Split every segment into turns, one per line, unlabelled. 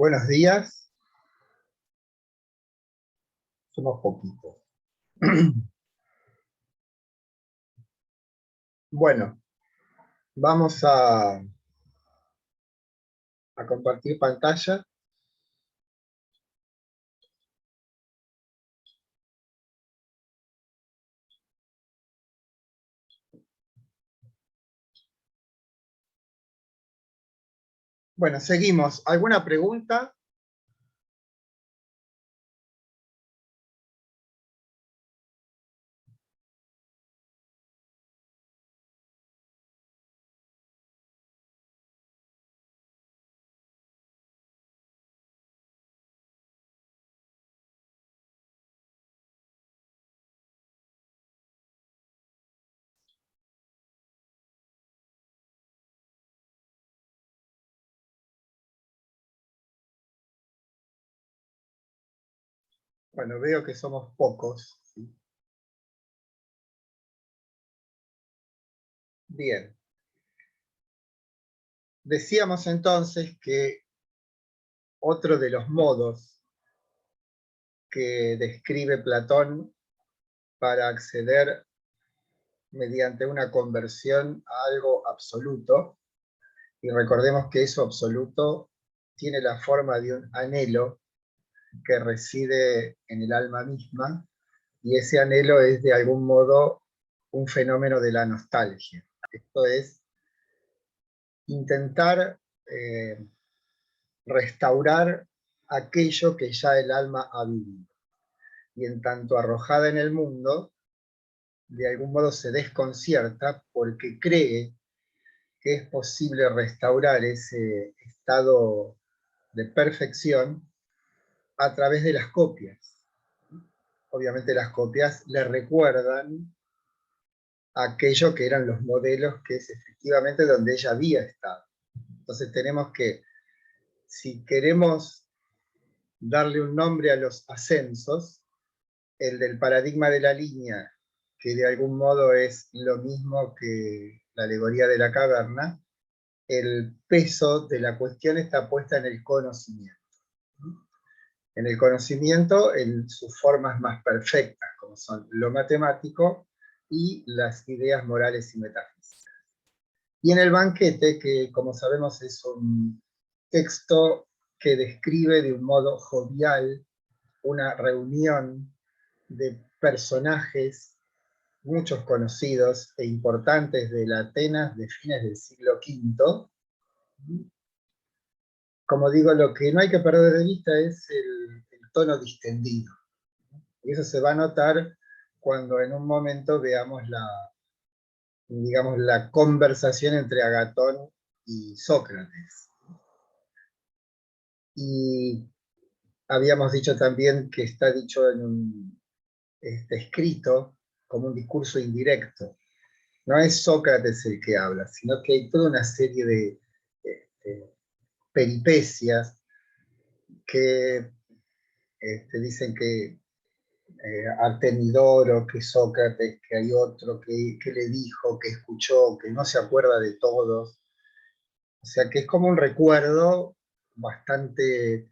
Buenos días. Somos poquitos. Bueno, vamos a compartir pantalla. Bueno, seguimos. ¿Alguna pregunta? Bueno, veo que somos pocos. ¿Sí? Bien. Decíamos entonces que otro de los modos que describe Platón para acceder mediante una conversión a algo absoluto, y recordemos que eso absoluto tiene la forma de un anhelo que reside en el alma misma, y ese anhelo es de algún modo un fenómeno de la nostalgia. Esto es intentar restaurar aquello que ya el alma ha vivido. Y en tanto arrojada en el mundo, de algún modo se desconcierta porque cree que es posible restaurar ese estado de perfección a través de las copias. Obviamente las copias le recuerdan aquello que eran los modelos, que es efectivamente donde ella había estado. Entonces tenemos que, si queremos darle un nombre a los ascensos, el del paradigma de la línea, que de algún modo es lo mismo que la alegoría de la caverna, el peso de la cuestión está puesta en el conocimiento. En el conocimiento, en sus formas más perfectas, como son lo matemático y las ideas morales y metafísicas. Y en el banquete, que como sabemos es un texto que describe de un modo jovial una reunión de personajes, muchos conocidos e importantes de la Atenas de fines del siglo V. Como digo, lo que no hay que perder de vista es el tono distendido. Y eso se va a notar cuando en un momento veamos digamos, la conversación entre Agatón y Sócrates. Y habíamos dicho también que está dicho está escrito como un discurso indirecto. No es Sócrates el que habla, sino que hay toda una serie de peripecias que dicen que Artemidoro, que Sócrates, que hay otro que le dijo, que escuchó, que no se acuerda de todos. O sea que es como un recuerdo bastante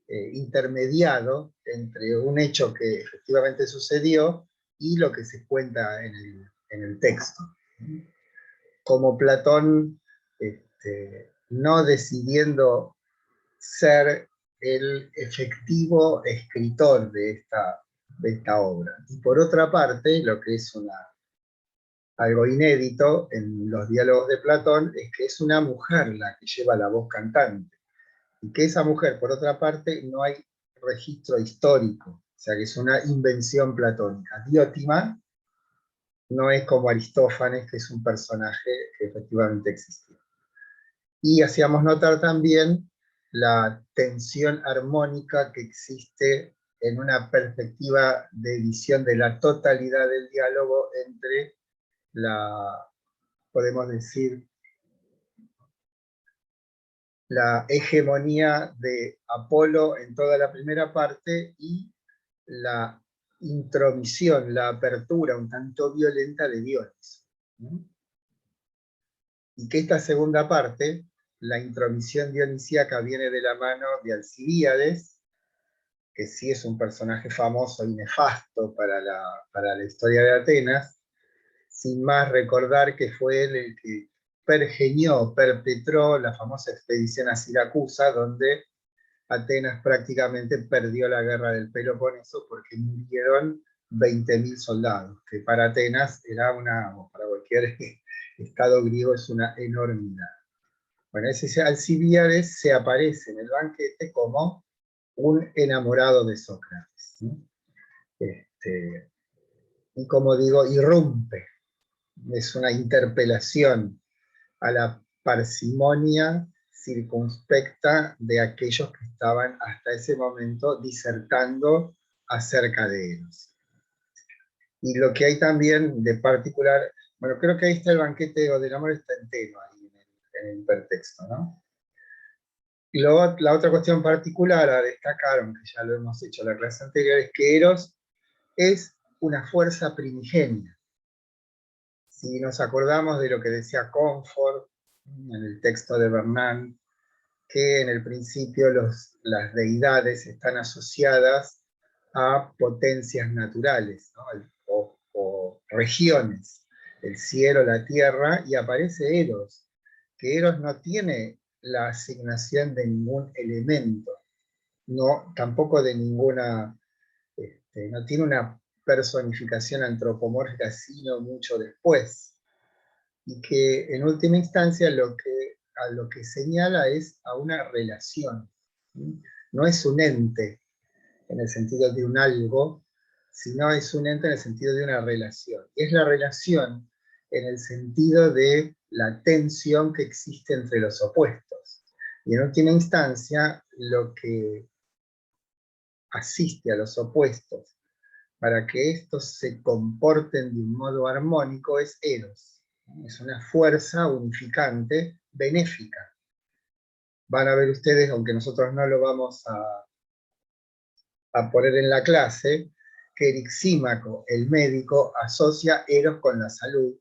intermediado entre un hecho que efectivamente sucedió y lo que se cuenta en el texto. Como Platón, no decidiendo ser el efectivo escritor de esta obra. Y por otra parte, lo que es algo inédito en los diálogos de Platón es que es una mujer la que lleva la voz cantante. Y que esa mujer, por otra parte, no hay registro histórico, o sea que es una invención platónica. Diótima no es como Aristófanes, que es un personaje que efectivamente existió. Y hacíamos notar también la tensión armónica que existe en una perspectiva de visión de la totalidad del diálogo entre podemos decir, la hegemonía de Apolo en toda la primera parte y la intromisión, la apertura un tanto violenta de Dioniso. Y que esta segunda parte la intromisión dionisíaca viene de la mano de Alcibíades, que sí es un personaje famoso y nefasto para la historia de Atenas, sin más recordar que fue él el que perpetró la famosa expedición a Siracusa, donde Atenas prácticamente perdió la guerra del Peloponeso porque murieron 20.000 soldados, que para Atenas era o para cualquier estado griego es una enormidad. Bueno, ese Alcibíades se aparece en el banquete como un enamorado de Sócrates, ¿sí? Y como digo, irrumpe, es una interpelación a la parsimonia circunspecta de aquellos que estaban hasta ese momento disertando acerca de Eros. Y lo que hay también de particular, bueno, creo que ahí está el banquete del amor, está entero ahí en el hipertexto, ¿no? Y luego, la otra cuestión particular a destacar, aunque ya lo hemos hecho en la clase anterior, es que Eros es una fuerza primigenia. Si nos acordamos de lo que decía Comfort en el texto de Bernard, que en el principio las deidades están asociadas a potencias naturales, ¿no? o regiones, el cielo, la tierra, y aparece Eros, que Eros no tiene la asignación de ningún elemento, no, tampoco de ninguna, no tiene una personificación antropomórfica, sino mucho después, y que en última instancia a lo que señala es a una relación. ¿Sí? No es un ente en el sentido de un algo, sino es un ente en el sentido de una relación. Y es la relación en el sentido de la tensión que existe entre los opuestos. Y en última instancia, lo que asiste a los opuestos para que estos se comporten de un modo armónico es Eros. Es una fuerza unificante, benéfica. Van a ver ustedes, aunque nosotros no lo vamos a poner en la clase, que Erixímaco, el médico, asocia Eros con la salud,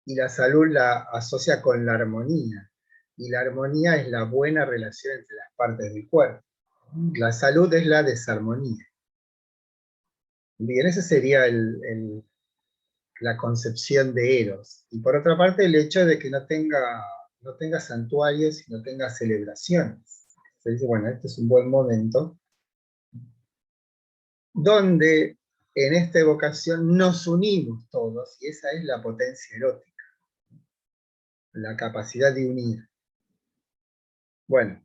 y la salud la asocia con la armonía. Y la armonía es la buena relación entre las partes del cuerpo. La salud es la desarmonía. Bien, ese sería la concepción de Eros. Y por otra parte, el hecho de que no tenga santuarios y no tenga celebraciones. Se dice, bueno, este es un buen momento, donde en esta evocación nos unimos todos, y esa es la potencia erótica, la capacidad de unir. Bueno,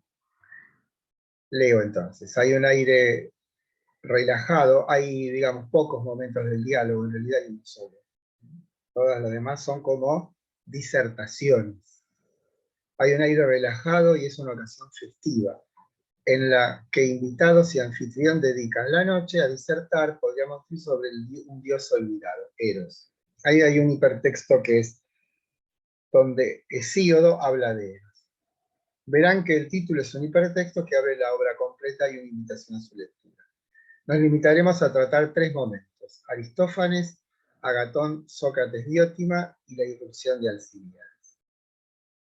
leo entonces. Hay un aire relajado, hay, digamos, pocos momentos del diálogo, en realidad hay uno solo. Todas las demás son como disertaciones. Hay un aire relajado y es una ocasión festiva, en la que invitados y anfitrión dedican la noche a disertar, podríamos decir, sobre un dios olvidado, Eros. Ahí hay un hipertexto que es donde Hesíodo habla de Eros. Verán que el título es un hipertexto que abre la obra completa y una invitación a su lectura. Nos limitaremos a tratar tres momentos: Aristófanes, Agatón, Sócrates, Diótima y la irrupción de Alcibíades.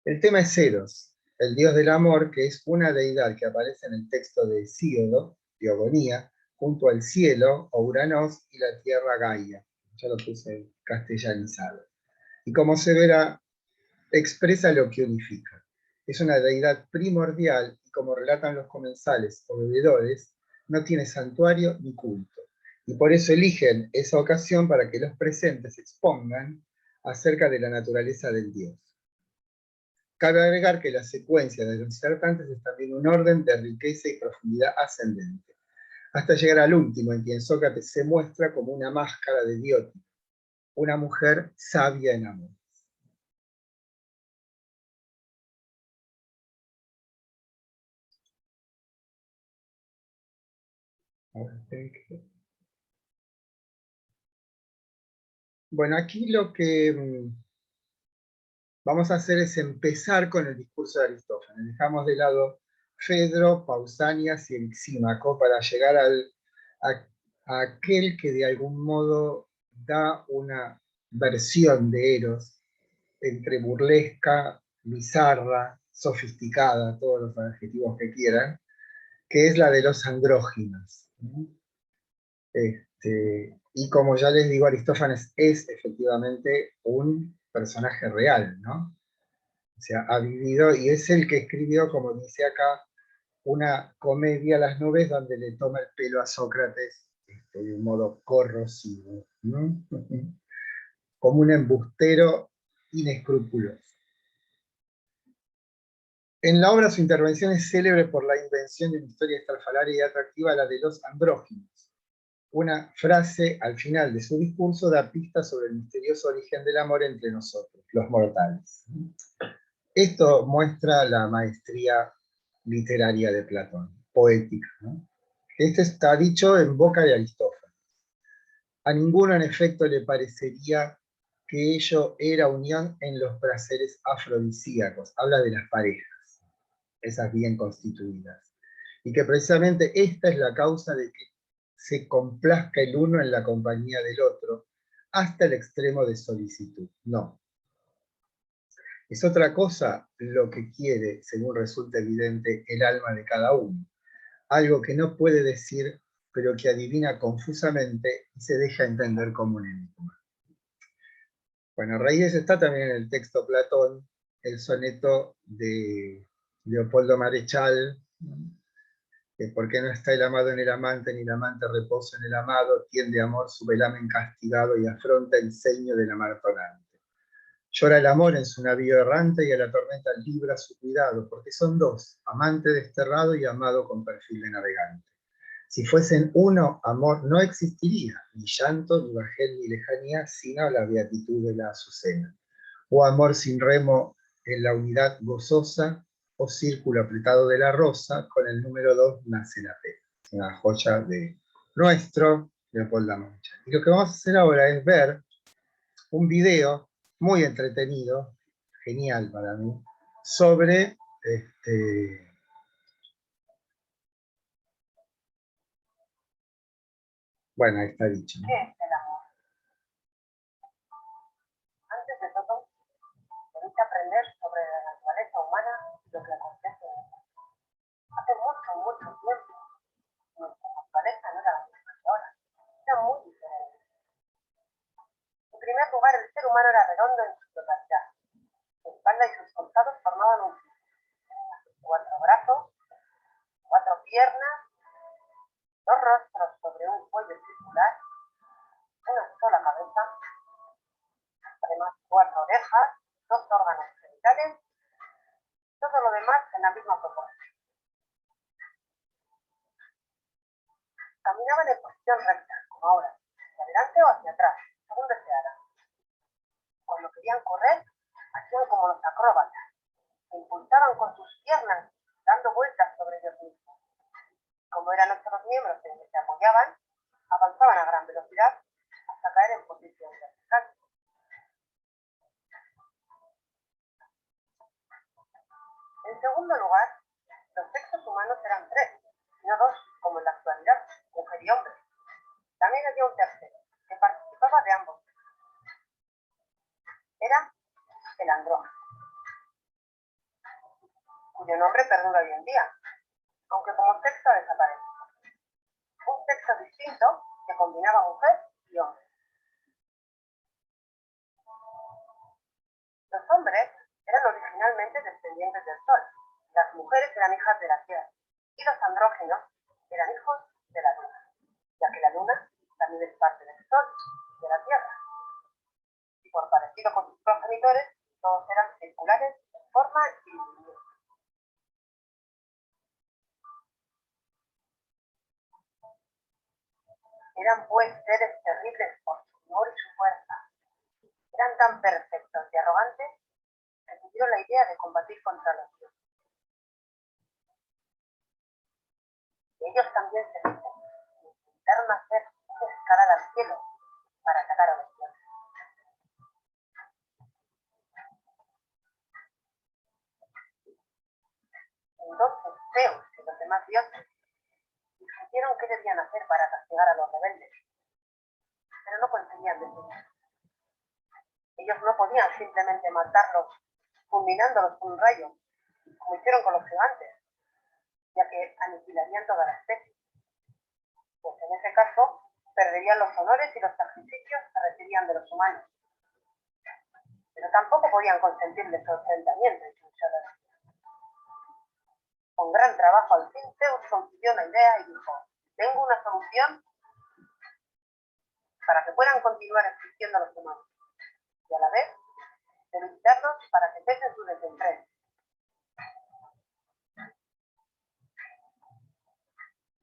El tema es Eros, el dios del amor, que es una deidad que aparece en el texto de Hesíodo, Teogonía, junto al cielo, o Uranos, y la tierra Gaia. Ya lo puse castellanizado. Y como se verá, expresa lo que unifica. Es una deidad primordial y, como relatan los comensales o bebedores, no tiene santuario ni culto. Y por eso eligen esa ocasión para que los presentes expongan acerca de la naturaleza del dios. Cabe agregar que la secuencia de los disertantes es también un orden de riqueza y profundidad ascendente, hasta llegar al último, en quien Sócrates se muestra como una máscara de Diótima, una mujer sabia en amor. Bueno, aquí lo que vamos a hacer es empezar con el discurso de Aristófanes. Dejamos de lado Fedro, Pausanias y Erixímaco para llegar a aquel que de algún modo da una versión de Eros entre burlesca, bizarra, sofisticada, todos los adjetivos que quieran, que es la de los andróginos. Y como ya les digo, Aristófanes es efectivamente un personaje real, ¿no? O sea, ha vivido, y es el que escribió, como dice acá, una comedia a las nubes donde le toma el pelo a Sócrates de un modo corrosivo, ¿no? Como un embustero inescrupuloso. En la obra su intervención es célebre por la invención de una historia estrafalaria y atractiva, la de los andróginos. Una frase al final de su discurso da pistas sobre el misterioso origen del amor entre nosotros, los mortales. Esto muestra la maestría literaria de Platón, poética, ¿no? Esto está dicho en boca de Aristófanes. A ninguno, en efecto, le parecería que ello era unión en los placeres afrodisíacos. Habla de las parejas, esas bien constituidas. Y que precisamente esta es la causa de que se complazca el uno en la compañía del otro, hasta el extremo de solicitud. No. Es otra cosa lo que quiere, según resulta evidente, el alma de cada uno. Algo que no puede decir, pero que adivina confusamente y se deja entender como un enigma. Bueno, a raíz de eso está también en el texto Platón, el soneto de Leopoldo Marechal, que ¿por qué no está el amado en el amante, ni el amante reposa en el amado? Tiende amor su velamen castigado y afronta el ceño del amartonante. Llora el amor en su navío errante y a la tormenta libra su cuidado, porque son dos, amante desterrado y amado con perfil de navegante. Si fuesen uno, amor no existiría, ni llanto, ni bajel, ni lejanía, sino la beatitud de la azucena. O amor sin remo en la unidad gozosa, o círculo apretado de la rosa, con el número 2 nace la pena. Una joya de nuestro Leopoldo Mancha. Y lo que vamos a hacer ahora es ver un video muy entretenido, genial para mí, sobre bueno, ahí está dicho, ¿no?
¿Qué es el amor? Antes de todo, debiste aprender sobre la naturaleza humana y lo que acontece en ella. Hace mucho, mucho tiempo, nuestra naturaleza no era la misma que ahora. Era muy diferente. En primer lugar, el ser humano era redondo en su totalidad. Su espalda y sus costados formaban un círculo. 4 brazos, 4 piernas, 2 rostros sobre un cuello circular, una sola cabeza, además 4 orejas, 2 órganos genitales, todo lo demás en la misma proporción. Caminaban en posición recta, como ahora, hacia adelante o hacia atrás, según desearan. Cuando querían correr, hacían como los acróbatas, se impulsaban con sus piernas, dando vueltas sobre ellos mismos. Como eran otros miembros en que se apoyaban, avanzaban a gran velocidad hasta caer en posición vertical. En segundo lugar, los sexos humanos eran 3, no 2, como en la actualidad, mujer y hombre. También había un tercero, que participaba de ambos. Era el andrógeno, cuyo nombre perdura hoy en día, aunque como sexo desaparece. Un sexo distinto que combinaba mujer y hombre. Los hombres eran originalmente descendientes del sol, las mujeres eran hijas de la tierra, y los andróginos eran hijos de la luna, ya que la luna también es parte del sol y de la tierra. Y por parecido con sus progenitores, todos eran circulares en forma y movimiento. Eran pues seres terribles por su humor y su fuerza. Eran tan perfectos y arrogantes que tuvieron la idea de combatir contra los dioses. Ellos también se dicen, intentaron hacer una escalada al cielo para atacar a los dioses. Entonces Zeus y los demás dioses discutieron qué debían hacer para castigar a los rebeldes, pero no conseguían decidir. Ellos no podían simplemente matarlos fulminándolos con un rayo, como hicieron con los gigantes, ya que aniquilarían toda la especie. Pues en ese caso, perderían los honores y los sacrificios que recibían de los humanos. Pero tampoco podían consentirles su enfrentamiento y su lucha. Con gran trabajo al fin, Zeus concibió una idea y dijo: tengo una solución para que puedan continuar existiendo los humanos, y a la vez debilitarlos para que cesen su desenfreno.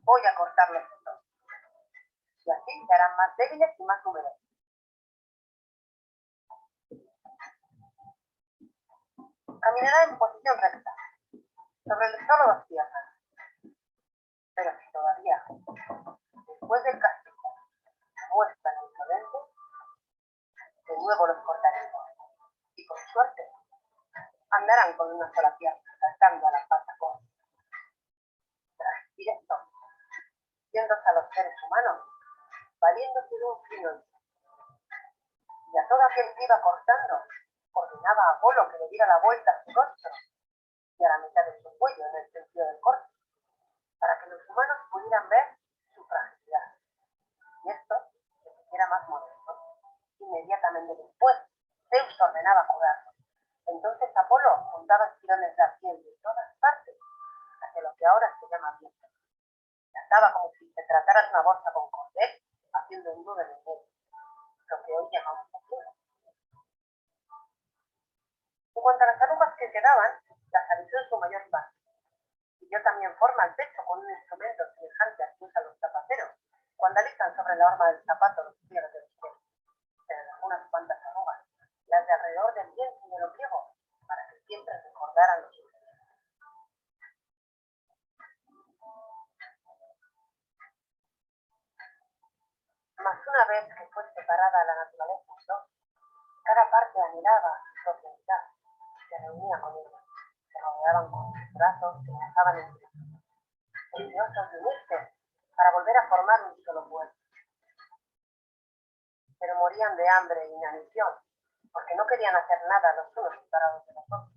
Voy a cortarlos todos, y así se harán más débiles y más numerosos. Caminará en posición recta, sobre el suelo dos piernas. Pero si todavía, después del castigo, muestran insolentes, de nuevo los cortaremos. Y con suerte, andarán con una sola pierna, saltando a la pata corta. Tras decir esto, yéndose a los seres humanos, valiéndose de un fino hilo. Y a todo aquel que iba cortando, ordenaba a Apolo que le diera la vuelta a su rostro y a la mitad de su cuello en el sentido del corte, para que los humanos pudieran ver su fragilidad. Y esto se pusiera más modesto. Inmediatamente después, Zeus ordenaba curarlo. Entonces Apolo juntaba tirones de piel de todas partes, hacia lo que ahora se llama viento. Y andaba como si se tratara de una bolsa con cordel, haciendo un nudo en el medio, lo que hoy llamamos apuro. En cuanto a las arrugas que quedaban, las alisó en su mayor parte. Y dio también forma al pecho con un instrumento semejante al que usan los zapateros cuando alisan sobre la horma del zapato los pliegues de los pies. Pero unas cuantas arrugas, las de alrededor del vientre y del ombligo, para que siempre recordaran los suyos. Mas una vez que fue separada la naturaleza en dos, cada parte anhelaba su propia mitad, se reunía con ella, se rodeaban con sus brazos, se abrazaban entre sí, deseosos de unirse para volver a formar un solo cuerpo. Pero morían de hambre e inanición, porque no querían hacer nada los unos separados de los otros.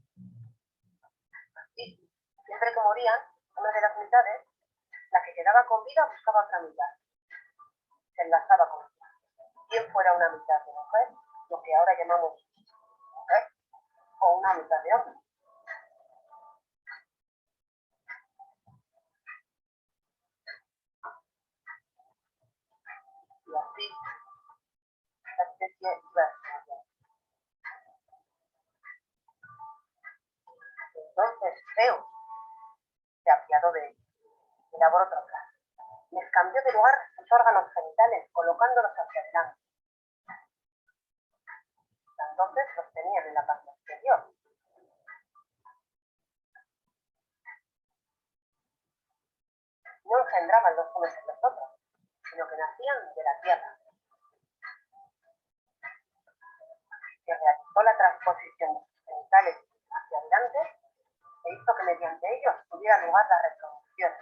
Así, siempre que morían, una de las mitades, la que quedaba con vida buscaba otra mitad. Se enlazaba con ella. Bien fuera una mitad de mujer, lo que ahora llamamos mujer, o una mitad de hombre. Y así, la especie iba extinguiendo. Entonces Zeus se apiadó de ellos y elaboró otro plan. Les cambió de lugar sus órganos genitales, colocándolos hacia adelante. Entonces los tenían en la parte exterior. No engendraban los unos en los otros, sino que nacían de la tierra. Se realizó la transposición de sus genitales hacia adelante e hizo que mediante ellos tuviera lugar la reproducción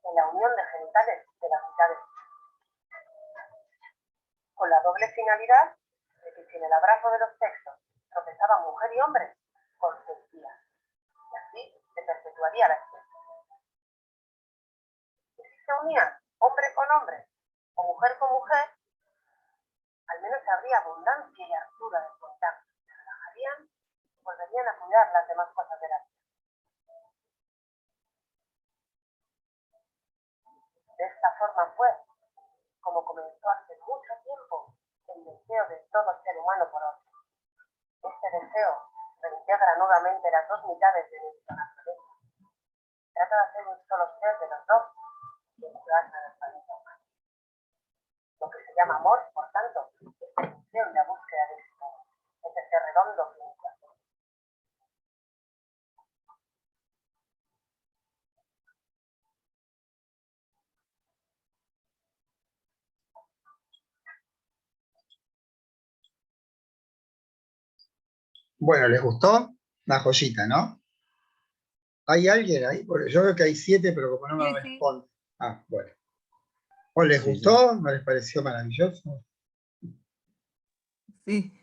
en la unión de genitales de las mitades, con la doble finalidad de que si en el abrazo de los sexos tropezaban mujer y hombre, consentían, y así se perpetuaría la especie. Y si se unían hombre con hombre o mujer con mujer, al menos habría abundancia y hartura de contacto. Se relajarían y volverían a cuidar las demás cosas de la vida. De esta forma fue como comenzó hace mucho tiempo el deseo de todo ser humano por otro. Este deseo reintegra nuevamente las dos mitades de nuestra naturaleza. Trata de hacer un solo ser de los dos y ayudarse a la planeta humana. Lo que se llama amor, por tanto, es el deseo y la búsqueda de ese ser redondo que inicia.
Bueno, ¿les gustó? Una joyita, ¿no? ¿Hay alguien ahí? Porque yo veo que hay 7, pero como no me
Sí.
responde. Ah, bueno. ¿O les gustó? ¿No les pareció maravilloso?
Sí.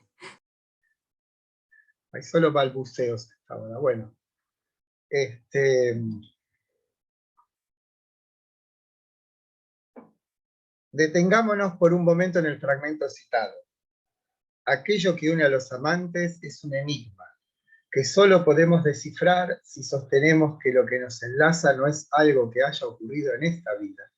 Hay solo balbuceos hasta ahora. Bueno, Detengámonos por un momento en el fragmento citado. Aquello que une a los amantes es un enigma, que solo podemos descifrar si sostenemos que lo que nos enlaza no es algo que haya ocurrido en esta vida,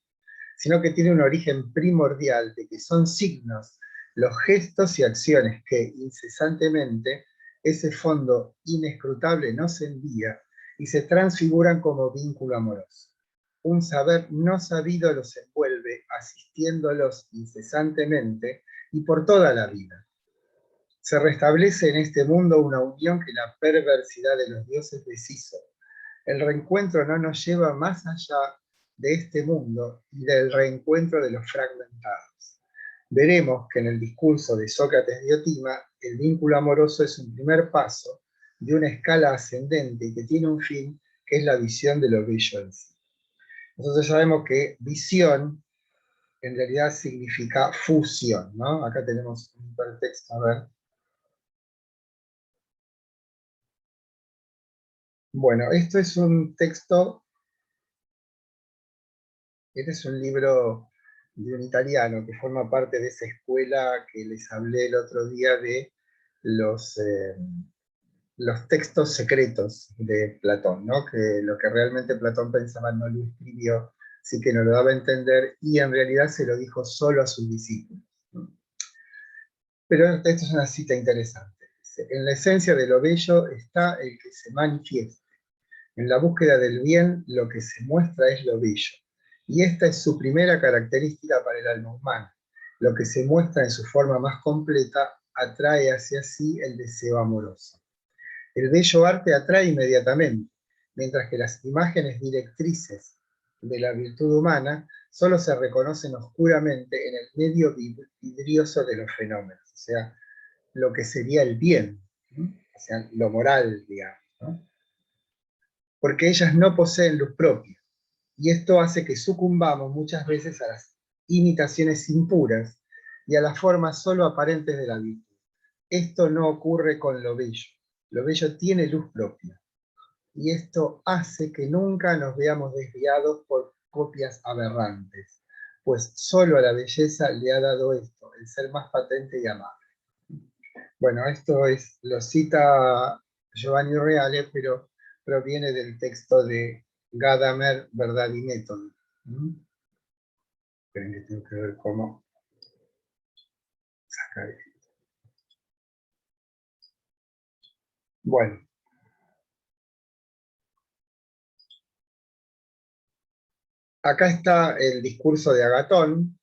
sino que tiene un origen primordial de que son signos, los gestos y acciones que incesantemente ese fondo inescrutable nos envía y se transfiguran como vínculo amoroso. Un saber no sabido los envuelve, asistiéndolos incesantemente y por toda la vida. Se restablece en este mundo una unión que la perversidad de los dioses deshizo. El reencuentro no nos lleva más allá de este mundo y del reencuentro de los fragmentados. Veremos que en el discurso de Sócrates Diotima, el vínculo amoroso es un primer paso de una escala ascendente y que tiene un fin, que es la visión de lo bello en sí. Nosotros sabemos que visión en realidad significa fusión, ¿no? Acá tenemos un hipertexto, a ver. Bueno, esto es un texto, este es un libro de un italiano que forma parte de esa escuela que les hablé el otro día de los textos secretos de Platón, ¿no? Que lo que realmente Platón pensaba no lo escribió, sí que no lo daba a entender, y en realidad se lo dijo solo a sus discípulos, ¿no? Pero esto es una cita interesante. En la esencia de lo bello está el que se manifiesta. En la búsqueda del bien, lo que se muestra es lo bello. Y esta es su primera característica para el alma humana. Lo que se muestra en su forma más completa atrae hacia sí el deseo amoroso. El bello arte atrae inmediatamente, mientras que las imágenes directrices de la virtud humana solo se reconocen oscuramente en el medio vidrioso de los fenómenos, o sea, lo que sería el bien, ¿no? O sea, lo moral, digamos, ¿no? Porque ellas no poseen luz propia, y esto hace que sucumbamos muchas veces a las imitaciones impuras y a las formas solo aparentes de la virtud. Esto no ocurre con lo bello. Lo bello tiene luz propia, y esto hace que nunca nos veamos desviados por copias aberrantes, pues solo a la belleza le ha dado esto, el ser más patente y amable. Bueno, esto lo cita Giovanni Reale, pero proviene del texto de Gadamer, Verdad y Método. Esperen que tengo que ver cómo sacar esto. Bueno. Acá está el discurso de Agatón.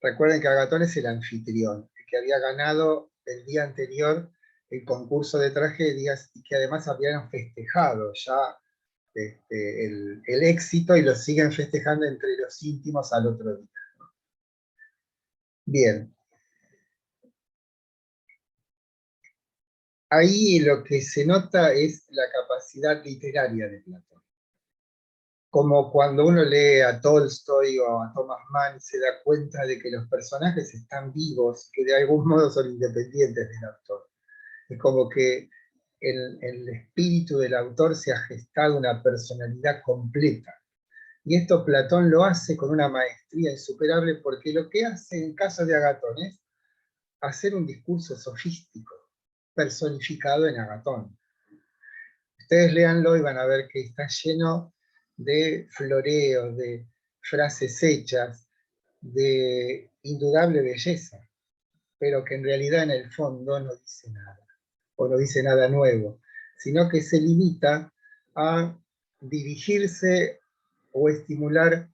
Recuerden que Agatón es el anfitrión, el que había ganado el día anterior el concurso de tragedias y que además habían festejado ya el éxito y lo siguen festejando entre los íntimos al otro día. Bien. Ahí lo que se nota es la capacidad literaria de Platón. Como cuando uno lee a Tolstoy o a Thomas Mann, se da cuenta de que los personajes están vivos, que de algún modo son independientes del autor. Es como que el espíritu del autor se ha gestado una personalidad completa. Y esto Platón lo hace con una maestría insuperable, porque lo que hace en el caso de Agatón es hacer un discurso sofístico, personificado en Agatón. Ustedes léanlo y van a ver que está lleno de floreos, de frases hechas, de indudable belleza, pero que en realidad en el fondo no dice nada, o no dice nada nuevo, sino que se limita a dirigirse o estimular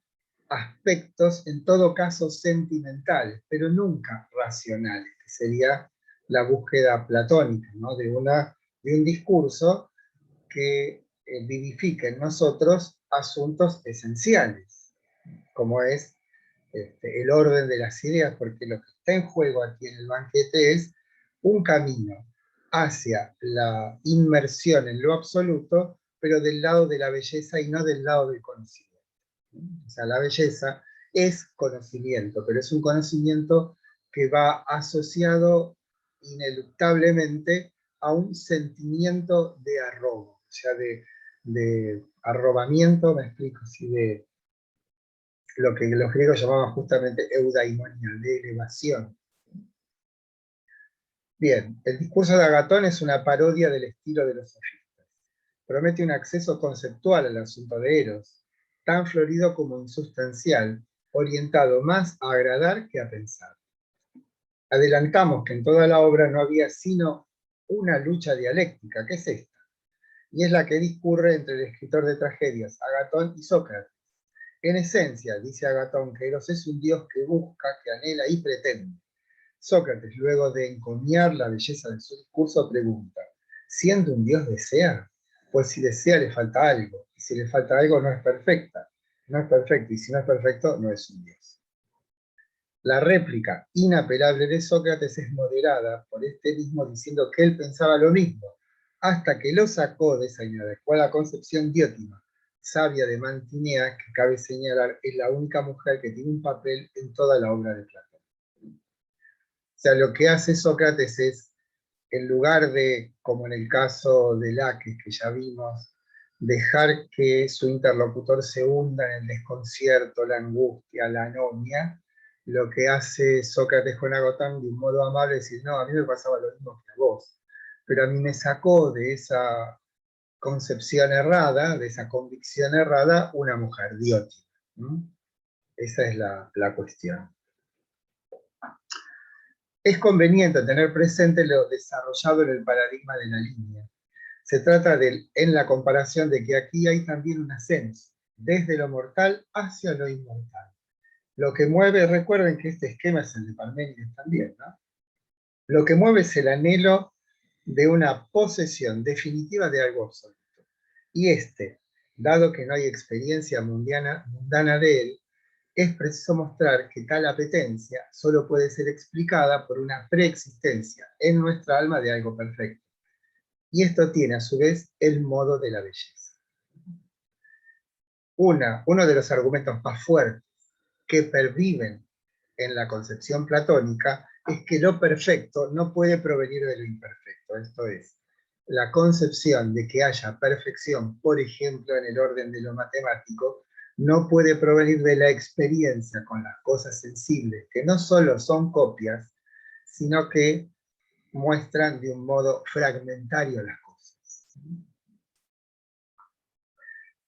aspectos, en todo caso sentimentales, pero nunca racionales, que sería la búsqueda platónica, ¿no? de un discurso que vivifique en nosotros asuntos esenciales, como es el orden de las ideas, porque lo que está en juego aquí en el banquete es un camino hacia la inmersión en lo absoluto, pero del lado de la belleza y no del lado del conocimiento. O sea, la belleza es conocimiento, pero es un conocimiento que va asociado ineluctablemente a un sentimiento de arrobo. o sea, de arrobamiento, me explico, así de lo que los griegos llamaban justamente eudaimonía, de elevación. Bien, el discurso de Agatón es una parodia del estilo de los sofistas. Promete un acceso conceptual al asunto de Eros, tan florido como insustancial, orientado más a agradar que a pensar. Adelantamos que en toda la obra no había sino una lucha dialéctica, que es esta, y es la que discurre entre el escritor de tragedias, Agatón, y Sócrates. En esencia, dice Agatón, que Eros es un dios que busca, que anhela y pretende. Sócrates, luego de encomiar la belleza de su discurso, pregunta, ¿siendo un dios desea? Pues si desea le falta algo, y si le falta algo no es perfecta. No es perfecto, y si no es perfecto, no es un dios. La réplica inapelable de Sócrates es moderada por este mismo diciendo que él pensaba lo mismo, hasta que lo sacó de esa inadecuada concepción Diótima, sabia de Mantinea, que cabe señalar es la única mujer que tiene un papel en toda la obra de Platón. O sea, lo que hace Sócrates es, en lugar de, como en el caso de Laques, que ya vimos, dejar que su interlocutor se hunda en el desconcierto, la angustia, la anomia, lo que hace Sócrates con Agotán de un modo amable es decir, no, a mí me pasaba lo mismo que a vos, pero a mí me sacó de esa concepción errada, de esa convicción errada, una mujer, Diótima. Esa es la cuestión. Es conveniente tener presente lo desarrollado en el paradigma de la línea. Se trata en la comparación de que aquí hay también un ascenso, desde lo mortal hacia lo inmortal. Lo que mueve, recuerden que este esquema es el de Parménides también, ¿no? Lo que mueve es el anhelo de una posesión definitiva de algo absoluto. Y dado que no hay experiencia mundana de él, es preciso mostrar que tal apetencia solo puede ser explicada por una preexistencia en nuestra alma de algo perfecto. Y esto tiene a su vez el modo de la belleza. Uno de los argumentos más fuertes que perviven en la concepción platónica es que lo perfecto no puede provenir de lo imperfecto. Esto es, la concepción de que haya perfección, por ejemplo, en el orden de lo matemático, no puede provenir de la experiencia con las cosas sensibles, que no solo son copias, sino que muestran de un modo fragmentario las cosas.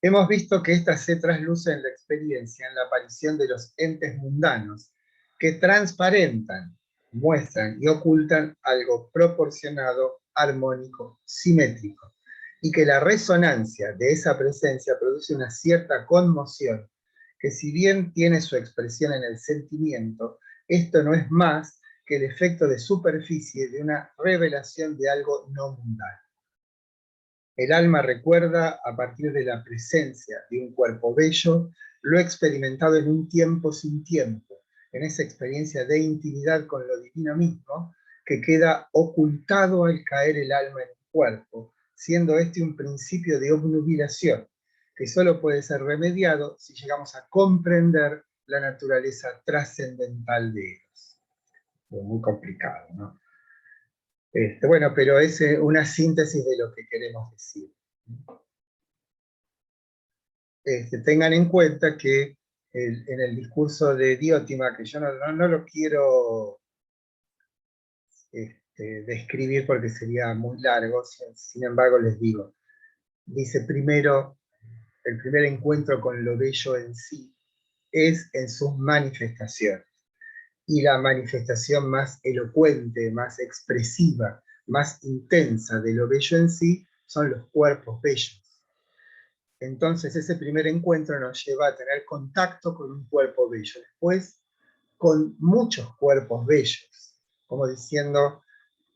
Hemos visto que esta se trasluce en la experiencia, en la aparición de los entes mundanos, que transparentan, muestran y ocultan algo proporcionado, armónico, simétrico, y que la resonancia de esa presencia produce una cierta conmoción, que si bien tiene su expresión en el sentimiento, esto no es más que el efecto de superficie de una revelación de algo no mundano. El alma recuerda, a partir de la presencia de un cuerpo bello, lo experimentado en un tiempo sin tiempo, en esa experiencia de intimidad con lo divino mismo, que queda ocultado al caer el alma en el cuerpo, siendo este un principio de obnubilación, que solo puede ser remediado si llegamos a comprender la naturaleza trascendental de ellos. Muy complicado, ¿no? Bueno, pero es una síntesis de lo que queremos decir. Tengan en cuenta que en el discurso de Diótima, que yo no lo quiero describir porque sería muy largo, sin embargo les digo, dice primero, el primer encuentro con lo bello en sí es en sus manifestaciones. Y la manifestación más elocuente, más expresiva, más intensa de lo bello en sí, son los cuerpos bellos. Entonces ese primer encuentro nos lleva a tener contacto con un cuerpo bello. Después, con muchos cuerpos bellos, como diciendo,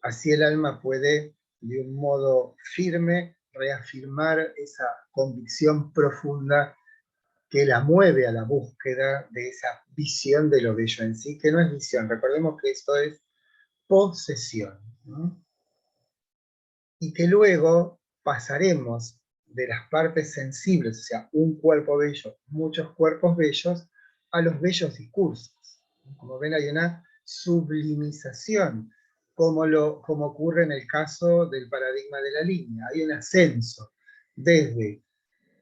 así el alma puede, de un modo firme, reafirmar esa convicción profunda que la mueve a la búsqueda de esa visión de lo bello en sí, que no es visión, recordemos que esto es posesión, ¿no? Y que luego pasaremos de las partes sensibles, o sea, un cuerpo bello, muchos cuerpos bellos, a los bellos discursos. Como ven, hay una sublimización, como ocurre en el caso del paradigma de la línea. Hay un ascenso desde,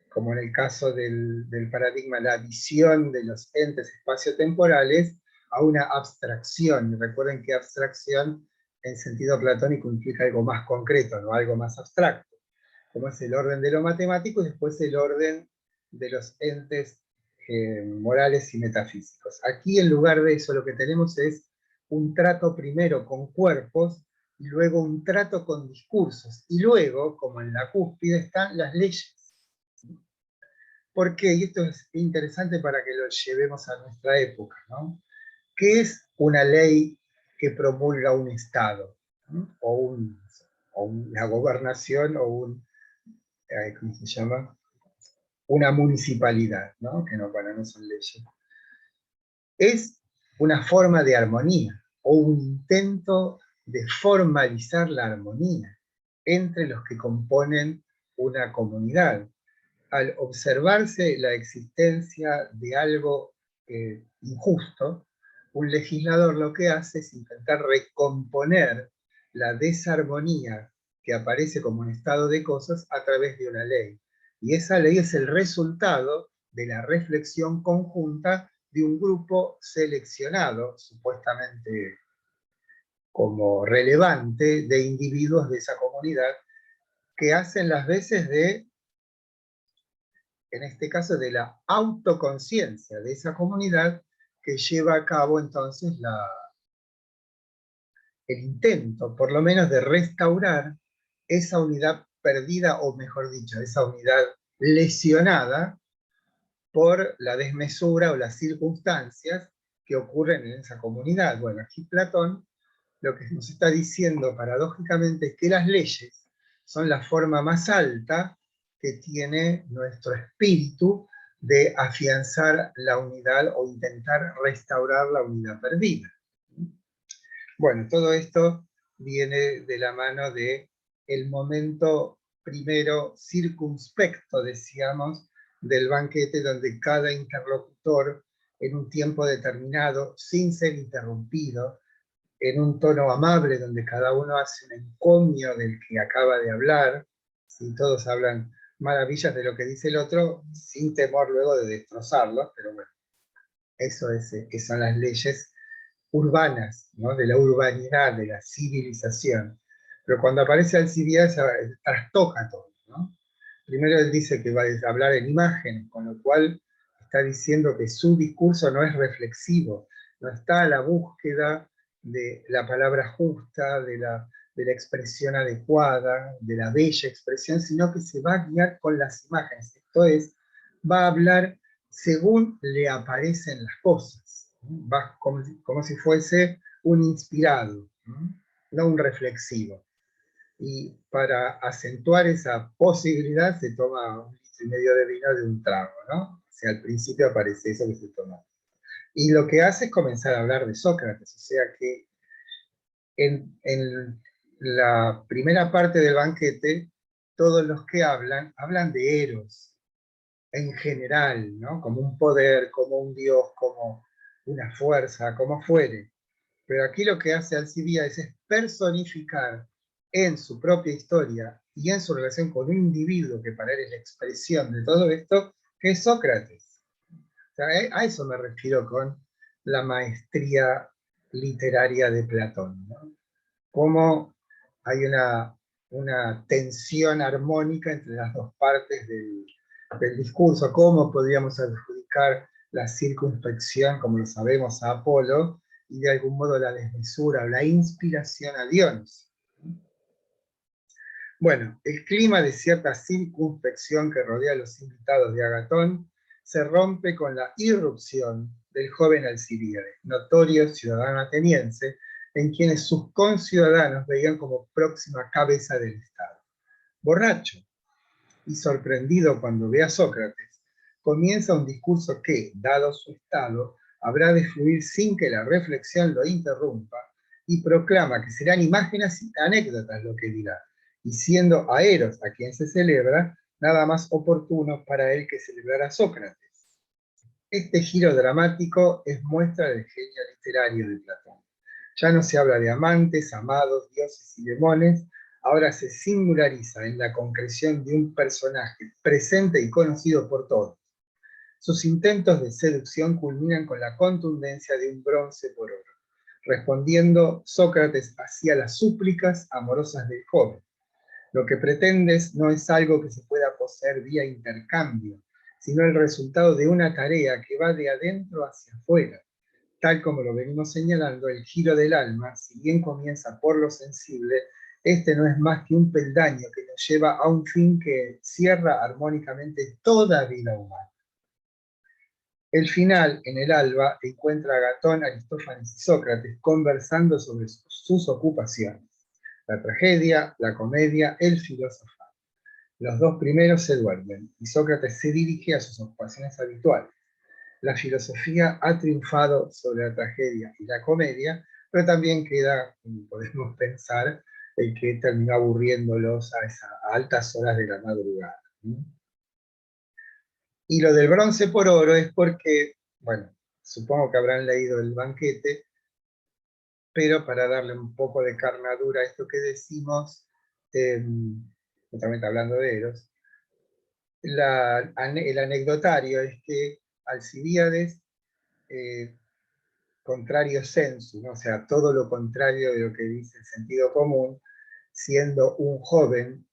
como en el caso del paradigma, la visión de los entes espaciotemporales, a una abstracción. Y recuerden que abstracción en sentido platónico implica algo más concreto, no algo más abstracto, como es el orden de lo matemático y después el orden de los entes morales y metafísicos. Aquí, en lugar de eso, lo que tenemos es un trato primero con cuerpos y luego un trato con discursos. Y luego, como en la cúspide, están las leyes. ¿Por qué? Y esto es interesante para que lo llevemos a nuestra época, ¿no? ¿Qué es una ley que promulga un Estado? ¿No? O una gobernación, o ¿cómo se llama? Una municipalidad, ¿no? Que no, bueno, no son leyes. Es una forma de armonía, o un intento de formalizar la armonía entre los que componen una comunidad. Al observarse la existencia de algo injusto, un legislador lo que hace es intentar recomponer la desarmonía que aparece como un estado de cosas a través de una ley. Y esa ley es el resultado de la reflexión conjunta de un grupo seleccionado, supuestamente como relevante, de individuos de esa comunidad, que hacen las veces de, en este caso, de la autoconciencia de esa comunidad, que lleva a cabo entonces el intento, por lo menos, de restaurar esa unidad perdida, o mejor dicho, esa unidad lesionada por la desmesura o las circunstancias que ocurren en esa comunidad. Bueno, aquí Platón lo que nos está diciendo paradójicamente es que las leyes son la forma más alta que tiene nuestro espíritu de afianzar la unidad o intentar restaurar la unidad perdida. Bueno, todo esto viene de la mano de el momento primero circunspecto, decíamos, del banquete, donde cada interlocutor, en un tiempo determinado, sin ser interrumpido, en un tono amable, donde cada uno hace un encomio del que acaba de hablar, y todos hablan maravillas de lo que dice el otro, sin temor luego de destrozarlo, pero bueno, eso es, que son las leyes urbanas, ¿no? De la urbanidad, de la civilización. Pero cuando aparece Alcibiades trastoca todo, ¿no? Primero él dice que va a hablar en imagen, con lo cual está diciendo que su discurso no es reflexivo, no está a la búsqueda de la palabra justa, de la expresión adecuada, de la bella expresión, sino que se va a guiar con las imágenes. Esto es, va a hablar según le aparecen las cosas, ¿no? Va como si fuese un inspirado, no un reflexivo. Y para acentuar esa posibilidad se toma 1,5 litros de vino de un trago, ¿no? O sea, al principio aparece eso que se toma. Y lo que hace es comenzar a hablar de Sócrates, o sea que en la primera parte del banquete, todos los que hablan de Eros, en general, ¿no? Como un poder, como un dios, como una fuerza, como fuere. Pero aquí lo que hace Alcibiades es personificar en su propia historia y en su relación con un individuo que para él es la expresión de todo esto, que es Sócrates. O sea, a eso me refiero con la maestría literaria de Platón, ¿no? Cómo hay una tensión armónica entre las dos partes del discurso, cómo podríamos adjudicar la circunspección, como lo sabemos, a Apolo, y de algún modo la desmesura o la inspiración a Dioniso. Bueno, el clima de cierta circunspección que rodea a los invitados de Agatón se rompe con la irrupción del joven Alcibiades, notorio ciudadano ateniense, en quienes sus conciudadanos veían como próxima cabeza del Estado. Borracho y sorprendido cuando ve a Sócrates, comienza un discurso que, dado su estado, habrá de fluir sin que la reflexión lo interrumpa, y proclama que serán imágenes y anécdotas lo que dirá, y siendo a Eros a quien se celebra, nada más oportuno para él que celebrar a Sócrates. Este giro dramático es muestra del genio literario de Platón. Ya no se habla de amantes, amados, dioses y demonios, ahora se singulariza en la concreción de un personaje presente y conocido por todos. Sus intentos de seducción culminan con la contundencia de un bronce por oro, respondiendo Sócrates hacia las súplicas amorosas del joven. Lo que pretendes no es algo que se pueda poseer vía intercambio, sino el resultado de una tarea que va de adentro hacia afuera. Tal como lo venimos señalando, el giro del alma, si bien comienza por lo sensible, este no es más que un peldaño que nos lleva a un fin que cierra armónicamente toda vida humana. El final, en el alba, encuentra a Gatón, Aristófanes y Sócrates conversando sobre sus ocupaciones: la tragedia, la comedia, el filosofar. Los dos primeros se duermen, y Sócrates se dirige a sus ocupaciones habituales. La filosofía ha triunfado sobre la tragedia y la comedia, pero también queda, como podemos pensar, el que terminó aburriéndolos a altas horas de la madrugada. Y lo del bronce por oro es porque, bueno, supongo que habrán leído El banquete, pero para darle un poco de carnadura a esto que decimos, justamente hablando de Eros, el anecdotario es que Alcibíades, contrario sensu, ¿no? O sea, todo lo contrario de lo que dice el sentido común, siendo un joven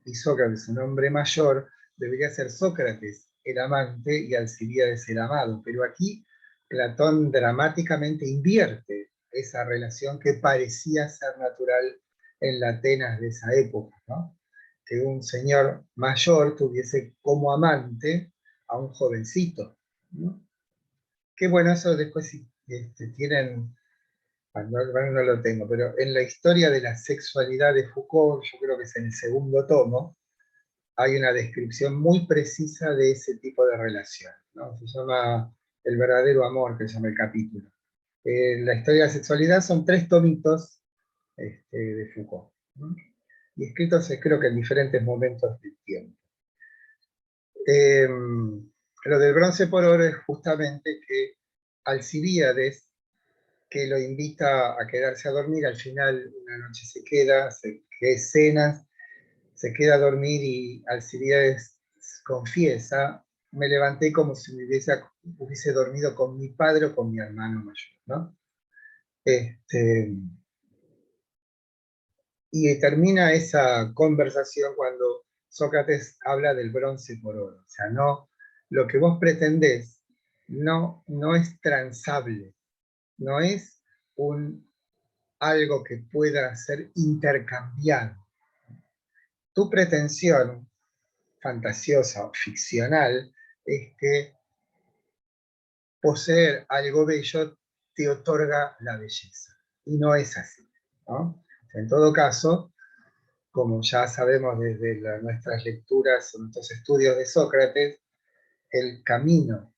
y Sócrates un hombre mayor, debería ser Sócrates el amante y Alcibíades el amado. Pero aquí Platón dramáticamente invierte esa relación que parecía ser natural en la Atenas de esa época, ¿no? Que un señor mayor tuviese como amante a un jovencito, ¿no? Que bueno, eso después tienen, bueno, no lo tengo, pero en la historia de la sexualidad de Foucault, yo creo que es en el segundo tomo, hay una descripción muy precisa de ese tipo de relación, ¿no? Se llama El verdadero amor, que se llama el capítulo. La historia de la sexualidad son 3 tomitos de Foucault, ¿no? Y escritos creo que en diferentes momentos del tiempo. Lo del bronce por oro es justamente que Alcibíades, que lo invita a quedarse a dormir, al final una noche se queda, que cenas, se queda a dormir y Alcibíades confiesa: me levanté como si me hubiese dormido con mi padre o con mi hermano mayor, ¿no? Y termina esa conversación cuando Sócrates habla del bronce por oro. O sea, no, lo que vos pretendés no es transable, no es algo que pueda ser intercambiado. Tu pretensión fantasiosa o ficcional es que poseer algo bello te otorga la belleza. Y no es así, ¿no? En todo caso, como ya sabemos desde nuestras lecturas o nuestros estudios de Sócrates, el camino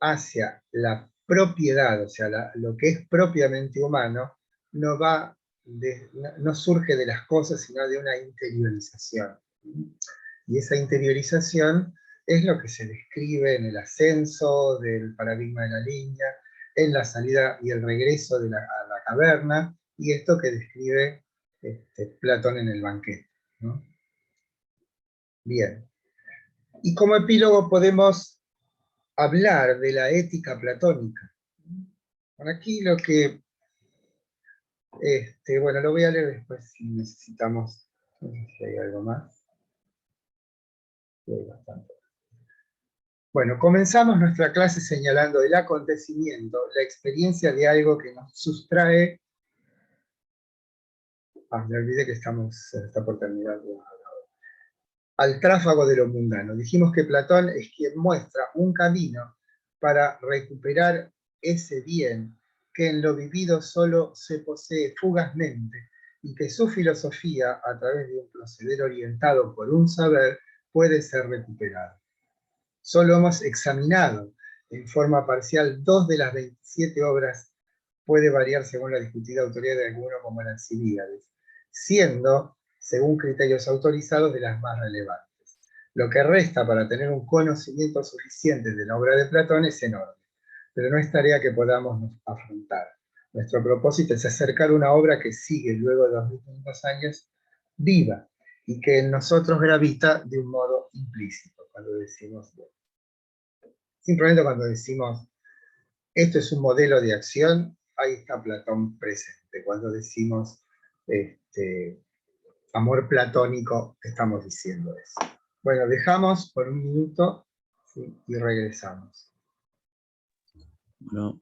hacia la propiedad, o sea, lo que es propiamente humano, no surge de las cosas, sino de una interiorización. Y esa interiorización es lo que se describe en el ascenso del paradigma de la línea, en la salida y el regreso a la caverna, y esto que describe Platón en el banquete, ¿no? Bien. Y como epílogo podemos hablar de la ética platónica. Por aquí lo que, bueno, lo voy a leer después si necesitamos, no sé si hay algo más. Sí, hay bastante. Bueno, comenzamos nuestra clase señalando el acontecimiento, la experiencia de algo que nos sustrae. Me olvidé que está por terminar. Al tráfago de lo mundano. Dijimos que Platón es quien muestra un camino para recuperar ese bien que en lo vivido solo se posee fugazmente y que su filosofía, a través de un proceder orientado por un saber, puede ser recuperado. Solo hemos examinado en forma parcial 2 de las 27 obras, puede variar según la discutida autoría de alguno como el Alcibíades, siendo, según criterios autorizados, de las más relevantes. Lo que resta para tener un conocimiento suficiente de la obra de Platón es enorme, pero no es tarea que podamos afrontar. Nuestro propósito es acercar una obra que sigue luego de 2500 años viva, y que en nosotros gravita de un modo implícito, cuando decimos, simplemente cuando decimos, esto es un modelo de acción, ahí está Platón presente. Cuando decimos amor platónico, estamos diciendo eso. Bueno, dejamos por un minuto, ¿sí? Y regresamos.
Bueno.